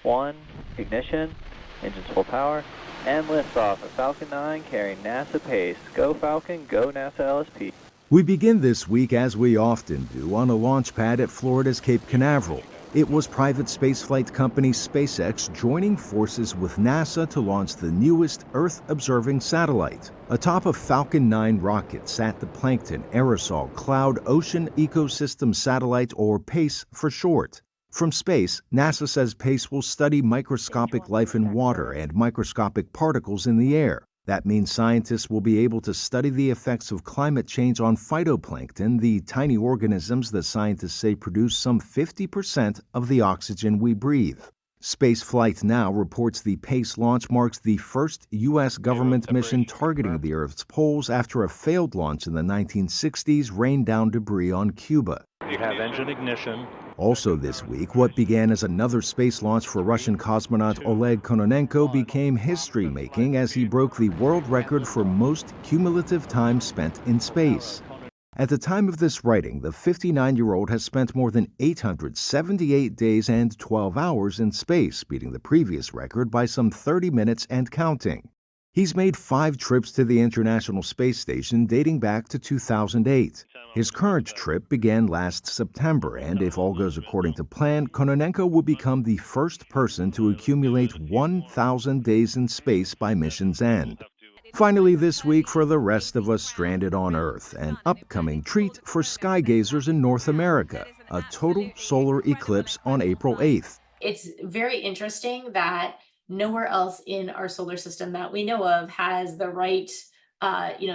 1, ignition, engines full power, and liftoff of Falcon 9 carrying NASA Pace. Go Falcon, go NASA LSP. We begin this week, as we often do, on a launch pad at Florida's Cape Canaveral. It was private spaceflight company SpaceX joining forces with NASA to launch the newest Earth-observing satellite. Atop a Falcon 9 rocket sat the Plankton Aerosol Cloud Ocean Ecosystem Satellite, or PACE for short. From space, NASA says PACE will study microscopic life in water and microscopic particles in the air. That means scientists will be able to study the effects of climate change on phytoplankton, the tiny organisms that scientists say produce some 50% of the oxygen we breathe. Spaceflight Now reports the PACE launch marks the first U.S. government mission targeting the Earth's poles after a failed launch in the 1960s rained down debris on Cuba. You have engine ignition. Also this week, what began as another space launch for Russian cosmonaut Oleg Kononenko became history-making as he broke the world record for most cumulative time spent in space. At the time of this writing, the 59-year-old has spent more than 878 days and 12 hours in space, beating the previous record by some 30 minutes and counting. He's made 5 trips to the International Space Station dating back to 2008. His current trip began last September, and if all goes according to plan, Kononenko will become the first person to accumulate 1,000 days in space by mission's end. Finally this week, for the rest of us stranded on Earth, an upcoming treat for skygazers in North America, a total solar eclipse on April 8th. It's very interesting that nowhere else in our solar system that we know of has the right,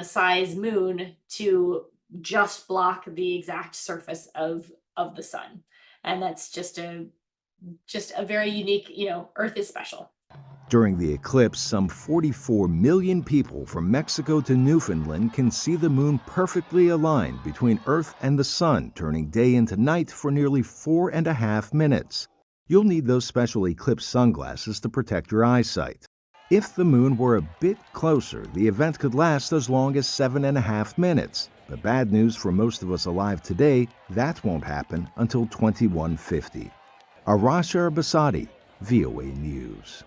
size moon to just block the exact surface of the sun, and that's just a very unique. Earth is special. During the eclipse, some 44 million people from Mexico to Newfoundland can see the moon perfectly aligned between Earth and the sun, turning day into night for nearly 4.5 minutes. You'll need those special eclipse sunglasses to protect your eyesight. If the moon were a bit closer, the event could last as long as 7.5 minutes. The bad news for most of us alive today, that won't happen until 2150. Arash Arbasadi, VOA News.